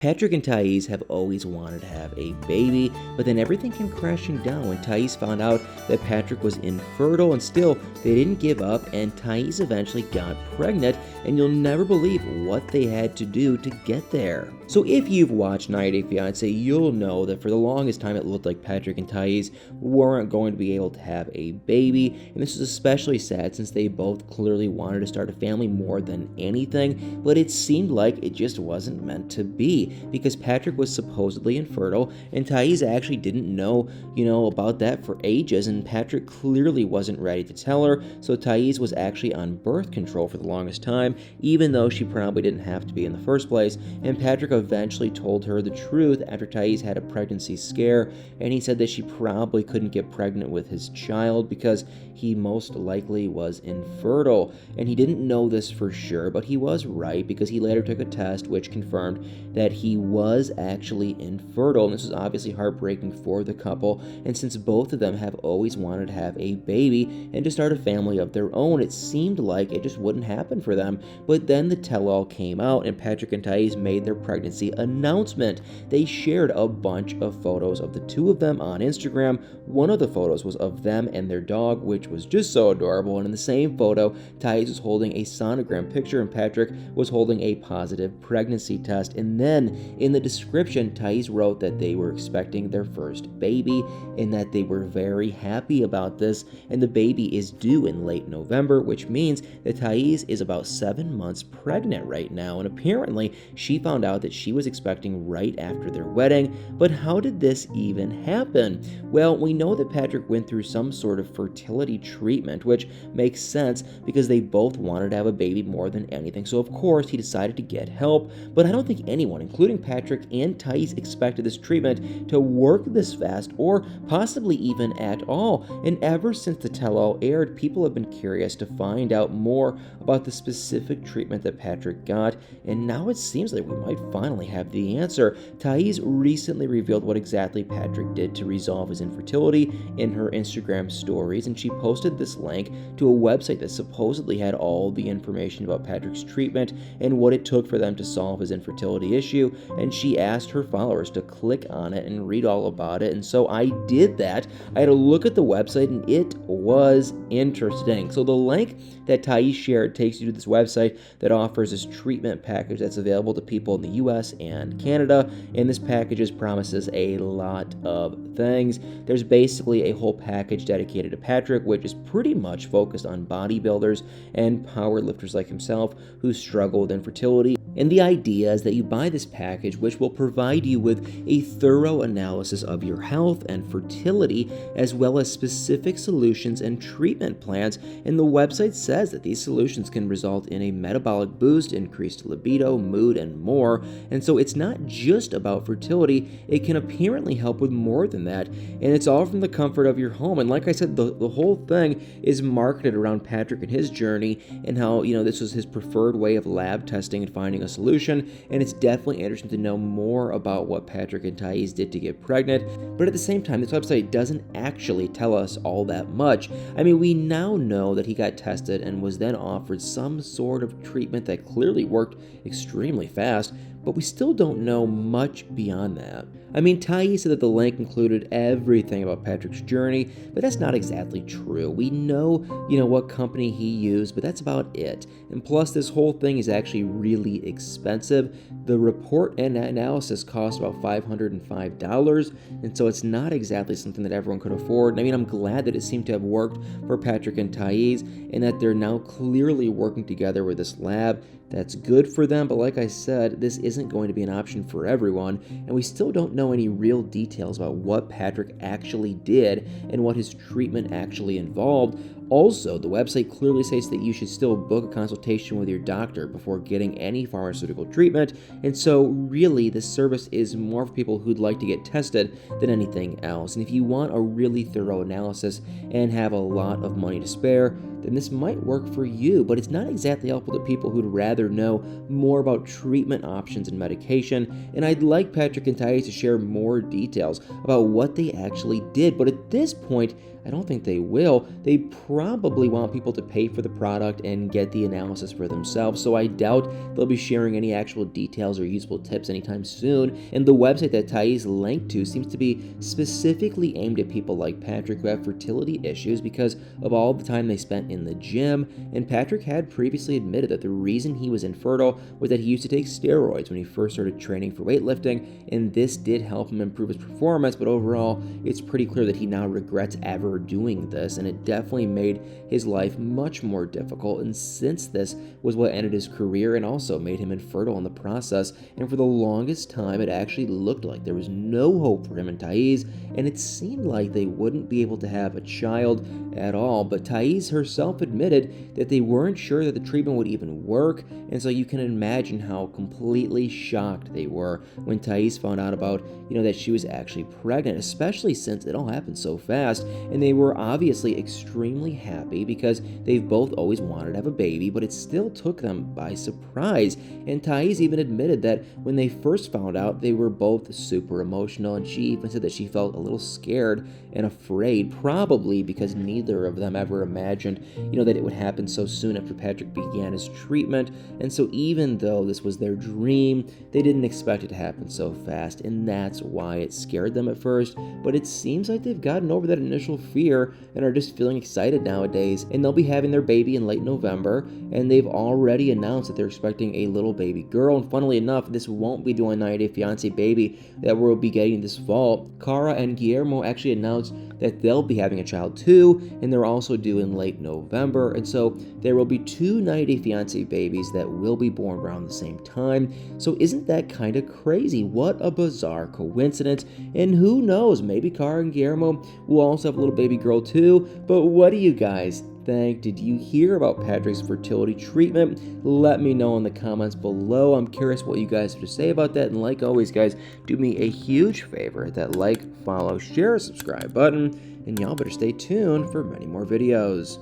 Patrick and Thais have always wanted to have a baby, but then everything came crashing down when Thais found out that Patrick was infertile, and still, they didn't give up, and Thais eventually got pregnant, and you'll never believe what they had to do to get there. So if you've watched 90 Day Fiance, you'll know that for the longest time it looked like Patrick and Thais weren't going to be able to have a baby, and this is especially sad since they both clearly wanted to start a family more than anything, but it seemed like it just wasn't meant to be, because Patrick was supposedly infertile, and Thais actually didn't know, about that for ages, and Patrick clearly wasn't ready to tell her, so Thais was actually on birth control for the longest time, even though she probably didn't have to be in the first place, and Patrick eventually told her the truth after Thais had a pregnancy scare, and he said that she probably couldn't get pregnant with his child because he most likely was infertile, and he didn't know this for sure, but he was right because he later took a test which confirmed that he was actually infertile, and this was obviously heartbreaking for the couple, and since both of them have always wanted to have a baby and to start a family of their own, it seemed like it just wouldn't happen for them. But then the tell-all came out, and Patrick and Thais made their pregnancy announcement. They shared a bunch of photos of the two of them on Instagram. One of the photos was of them and their dog, which was just so adorable, and in the same photo, Thais was holding a sonogram picture and Patrick was holding a positive pregnancy test. And then in the description, Thais wrote that they were expecting their first baby and that they were very happy about this, and the baby is due in late November, which means that Thais is about 7 months pregnant right now, and apparently she found out that she was expecting right after their wedding. But how did this even happen? Well, we know that Patrick went through some sort of fertility treatment, which makes sense because they both wanted to have a baby more than anything, so of course he decided to get help. But I don't think anyone, including Patrick and Thais, expected this treatment to work this fast or possibly even at all. And ever since the tell-all aired, people have been curious to find out more about the specific treatment that Patrick got, and now it seems like we might finally have the answer. Thais recently revealed what exactly Patrick did to resolve his infertility in her Instagram stories, and she posted this link to a website that supposedly had all the information about Patrick's treatment and what it took for them to solve his infertility issue, and she asked her followers to click on it and read all about it, and so I did that. I had a look at the website, and it was interesting. So the link that Thais shared takes you to this website that offers this treatment package that's available to people in the US and Canada, and this package promises a lot of things. There's basically a whole package dedicated to Patrick, which is pretty much focused on bodybuilders and powerlifters like himself who struggle with infertility. And the idea is that you buy this package, which will provide you with a thorough analysis of your health and fertility, as well as specific solutions and treatment plans. And the website says that these solutions can result in a metabolic boost, increased libido, mood, and more. And so it's not just about fertility, it can apparently help with more than that. And it's all from the comfort of your home. And like I said, the whole thing is marketed around Patrick and his journey and how, this was his preferred way of lab testing and finding a solution, and it's definitely interesting to know more about what Patrick and Thais did to get pregnant. But at the same time, this website doesn't actually tell us all that much. I mean, we now know that he got tested and was then offered some sort of treatment that clearly worked extremely fast, but we still don't know much beyond that. I mean, Thais said that the link included everything about Patrick's journey, but that's not exactly true. We know, what company he used, but that's about it. And plus, this whole thing is actually really expensive. The report and analysis cost about $505, and so it's not exactly something that everyone could afford. And I mean, I'm glad that it seemed to have worked for Patrick and Thais, and that they're now clearly working together with this lab. That's good for them, but like I said, this isn't going to be an option for everyone, and we still don't know any real details about what Patrick actually did and what his treatment actually involved. Also, the website clearly states that you should still book a consultation with your doctor before getting any pharmaceutical treatment, and so really this service is more for people who'd like to get tested than anything else. And if you want a really thorough analysis and have a lot of money to spare, then this might work for you, but it's not exactly helpful to people who'd rather know more about treatment options and medication, and I'd like Patrick and Thais to share more details about what they actually did, but at this point, I don't think they will. They probably want people to pay for the product and get the analysis for themselves, so I doubt they'll be sharing any actual details or useful tips anytime soon. And the website that Thais linked to seems to be specifically aimed at people like Patrick who have fertility issues because of all the time they spent in the gym. And Patrick had previously admitted that the reason he was infertile was that he used to take steroids when he first started training for weightlifting, and this did help him improve his performance, but overall, it's pretty clear that he now regrets ever doing this, and it definitely made his life much more difficult. And since this was what ended his career and also made him infertile in the process, and for the longest time it actually looked like there was no hope for him and Thais, and it seemed like they wouldn't be able to have a child at all. But Thais herself admitted that they weren't sure that the treatment would even work, and so you can imagine how completely shocked they were when Thais found out about, that she was actually pregnant, especially since it all happened so fast. And they were obviously extremely happy because they've both always wanted to have a baby, but it still took them by surprise. And Thais even admitted that when they first found out, they were both super emotional, and she even said that she felt a little scared and afraid, probably because neither of them ever imagined, that it would happen so soon after Patrick began his treatment. And so even though this was their dream, they didn't expect it to happen so fast, and that's why it scared them at first. But it seems like they've gotten over that initial fear and are just feeling excited nowadays, and they'll be having their baby in late November, and they've already announced that they're expecting a little baby girl. And funnily enough, this won't be the 90-day fiance baby that we'll be getting this fall. Cara and Guillermo actually announced that they'll be having a child too, and they're also due in late November, and so there will be two 90-day fiance babies that will be born around the same time. So isn't that kind of crazy? What a bizarre coincidence. And who knows, maybe Cara and Guillermo will also have a little baby girl too. But what do you guys think? Did you hear about Patrick's fertility treatment? Let me know in the comments below. I'm curious what you guys have to say about that. And like always, guys, do me a huge favor, hit that like, follow, share, subscribe button, and y'all better stay tuned for many more videos.